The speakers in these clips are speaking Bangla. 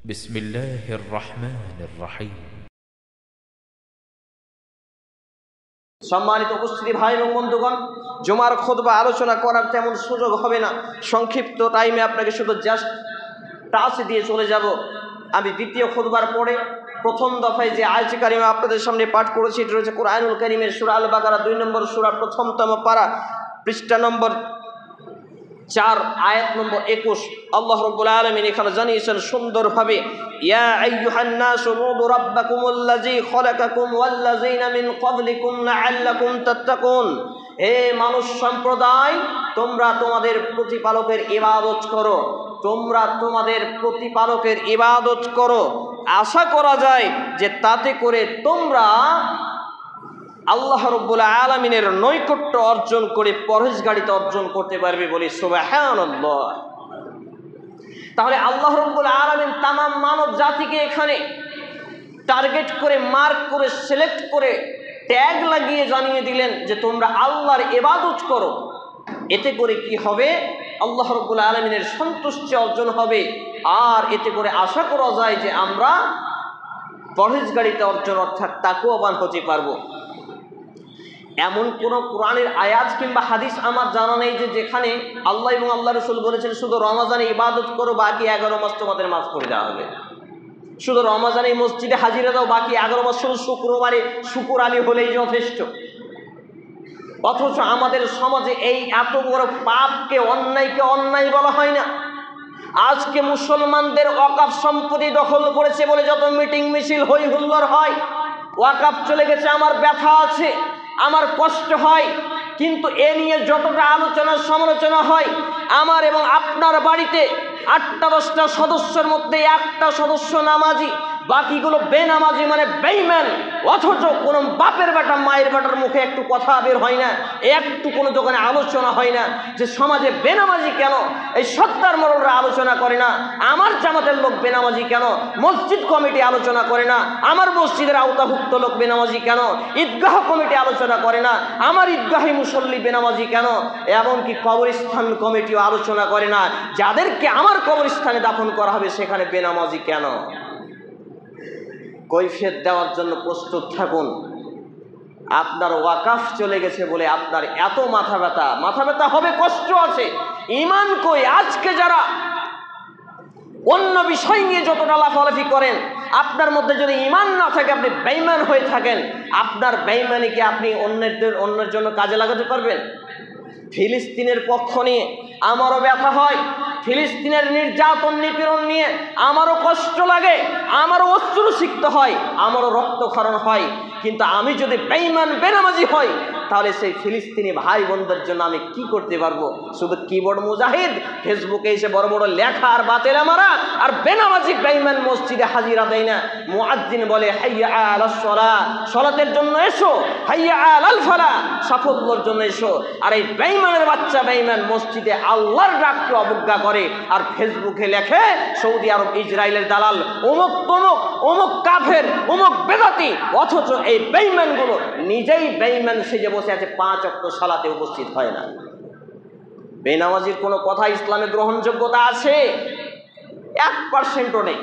বিসমিল্লাহির রহমানির রহিম। সম্মানিত উপস্থিতি ভাই এবং বন্ধুগণ, জুমার খুতবা আলোচনা করার তেমন সুযোগ হবে না। সংক্ষিপ্ত টাইমে আপনাকে শুধু জাস্ট টাচ দিয়ে চলে যাব। আমি দ্বিতীয় খুতবার পরে প্রথম দফায় যে আয়াত কারিমা আপনাদের সামনে পাঠ করেছি, এটা রয়েছে কুরআনুল কারীমের সূরা আল বাকারা 2 নম্বর সূরা প্রথমতম পারা, পৃষ্ঠা নম্বর 4, আয়াত নম্বর 21। আল্লাহ রাব্বুল আলামিন এখানে জানিয়েছেন সুন্দরভাবে, ইয়া আইয়ুহান নাসু উবুদু রাব্বাকুমুল্লাযী খালাকাকুম ওয়াল্লাযীনা মিন ক্বাবলিকুম লাআল্লাকুম তাত্তাকুন। হে মানুষ সম্প্রদায়, তোমরা তোমাদের প্রতিপালকের ইবাদত করো, তোমরা তোমাদের প্রতিপালকের ইবাদত করো। আশা করা যায় যে তাতে করে তোমরা আল্লাহ রাব্বুল আলামিনের নৈকট্য অর্জন করে পরহেজগারিতা অর্জন করতে পারবে বলে সুবহানাল্লাহ। তাহলে আল্লাহ রাব্বুল আলামিন তামাম মানব জাতিকে এখানে টার্গেট করে, মার্ক করে, সিলেক্ট করে, ট্যাগ লাগিয়ে জানিয়ে দিলেন যে তোমরা আল্লাহর ইবাদত করো। এতে করে কি হবে? আল্লাহ রাব্বুল আলামিনের সন্তুষ্টি অর্জন হবে, আর এতে করে আশা করা যায় যে আমরা পরহেজগারিতা অর্জন অর্থাৎ তাকওয়াবান হতে পারবো। এমন কোন কোরআনের আয়াত কিংবা হাদিস আমার জানা নেই যে যেখানে আল্লাহ এবং আল্লাহ রাসূল বলেছেন শুধু রমজানে ইবাদত করো, বাকি 11 মাস তোমাদের মাফ করে দেওয়া হবে। শুধু রমজানে মসজিদে হাজিরা দাও, বাকি 11 মাস শুধু শুক্রবারে শুকুর আলী হলেই যথেষ্ট। অথচ আমাদের সমাজে এই এত বড় পাপকে, অন্যায়কে অন্যায় বলা হয় না। আজকে মুসলমানদের ওয়াকফ সম্পত্তি দখল করেছে বলে যত মিটিং মিছিল হই হুল্লোড় হয়, ওয়াকফ চলে গেছে, আমার ব্যথা আছে, আমার কষ্ট হয়, কিন্তু এ নিয়ে যতটা আলোচনা সমালোচনা হয়, আমার এবং আপনার বাড়িতে 8টা 10টা সদস্যের মধ্যে একটা সদস্য নামাজি, বাকিগুলো বেনামাজি মানে বেঈমান। অথচ কোন বাপের বেটা মায়ের বেটার মুখে একটু কথা বের হয় না, একটু কোনো দোকানে আলোচনা হয় না যে সমাজে বেনামাজি কেন, এই সত্তার মরলরা আলোচনা করে না, আমার জামাতের লোক বেনামাজি কেন, মসজিদ কমিটি আলোচনা করে না, আমার মসজিদের আওতাভুক্ত লোক বেনামাজি কেন, ঈদগাহ কমিটি আলোচনা করে না, আমার ঈদগাহে মুসল্লি বেনামাজি কেন, এমনকি কবরস্থান কমিটিও আলোচনা করে না যাদেরকে আমার কবরস্থানে দাফন করা হবে সেখানে বেনামাজি কেন। কৈফিয়ত দেওয়ার জন্য প্রস্তুত থাকুন। আপনার ওয়াকফ চলে গেছে বলে আপনার এত মাথা ব্যথা হবে, কষ্ট আছে, ঈমান কই? আজকে যারা অন্য বিষয় নিয়ে যতটা লাফালাফি করেন, আপনার মধ্যে যদি ঈমান না থাকে, আপনি বেঈমান হয়ে থাকেন, আপনার বেঈমানিকে আপনি অন্যের জন্য কাজে লাগাতে পারবেন? ফিলিস্তিনের পক্ষ নিয়ে আমারও ব্যথা হয়, ফিলিস্তিনের নির্যাতন নিপীড়ন নিয়ে আমারও কষ্ট লাগে, আমারও অশ্রুসিক্ত হয়, আমারও রক্তক্ষরণ হয়। কিন্তু আমি যদি বেঈমান বেনামাজি হই, তাহলে সেই ফিলিস্তিনি ভাই বোনদের জন্য আমি কি করতে পারবো? শুধু কিবোর্ড মুজাহিদ, ফেসবুকে এসে বড় বড় লেখা আর বাতেলা মারা, আর বেনামাজি বেঈমান মসজিদে হাজিরা দেয় না। মুয়াজ্জিন বলে হাইয়া আলাস সালাহ, সালাতের জন্য এসো, হাইয়া আলাল ফালাহ, সাফল্যের জন্য এসো। আর এই বেঈমানের বাচ্চা বেঈমান মসজিদে আল্লাহর ডাককে অবজ্ঞা করে, আর ফেসবুকে লেখে সৌদি আরব ইসরায়েলের দালাল, অমুক তমুক, অমুক কাফের, অমুক বেদাতি। অথচ এই বেঈমানগুলো নিজেই বেঈমান সেজে বসে আছে, 5 ওয়াক্ত সালাতে উপস্থিত হয় না। বেনামাজির কোনো কথা ইসলামে গ্রহণযোগ্যতা আছে? 1%ও নেই।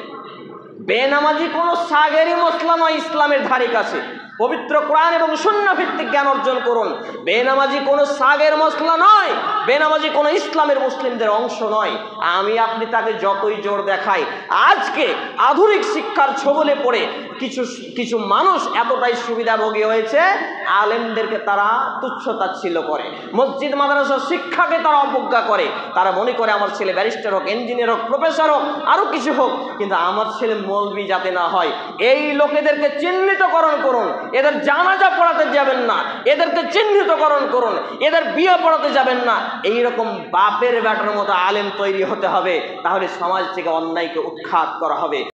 বেনামাজি কোনো সাগেরি মশলা নয় ইসলামের ধারে কাছে। পবিত্র কোরআন এবং সুন্নাহ ভিত্তিক জ্ঞান অর্জন করুন। বেনামাজি কোনো সাগের মশলা নয়, বেনামাজি কোনো ইসলামের মুসলিমদের অংশ নয়। আমি আপনি তাকে যতই জোর দেখাই, আজকে আধুনিক শিক্ষার ছবলে পড়ে কিছু মানুষ এতটাই সুবিধাভোগী হয়েছে, আলেমদেরকে তারা তুচ্ছ-তাচ্ছিল্য করে, মসজিদ মাদ্রাসার শিক্ষাকে তারা অবজ্ঞা করে। তারা মনে করে আমার ছেলে ব্যারিস্টার হোক, ইঞ্জিনিয়ার হোক, প্রফেসর হোক, আরও কিছু হোক, কিন্তু আমার ছেলে মৌলবি যাতে না হয়। এই লোকেদেরকে চিহ্নিতকরণ করুন, এদের জানাজা পড়াতে যাবেন না, এদেরকে চিহ্নিতকরণ করুন, এদের বিয়ে পড়াতে যাবেন না। এইরকম বাপের বেটার মতো আলেম তৈরি হতে হবে, তাহলে সমাজ থেকে অন্যায়কে উৎখাত করা হবে।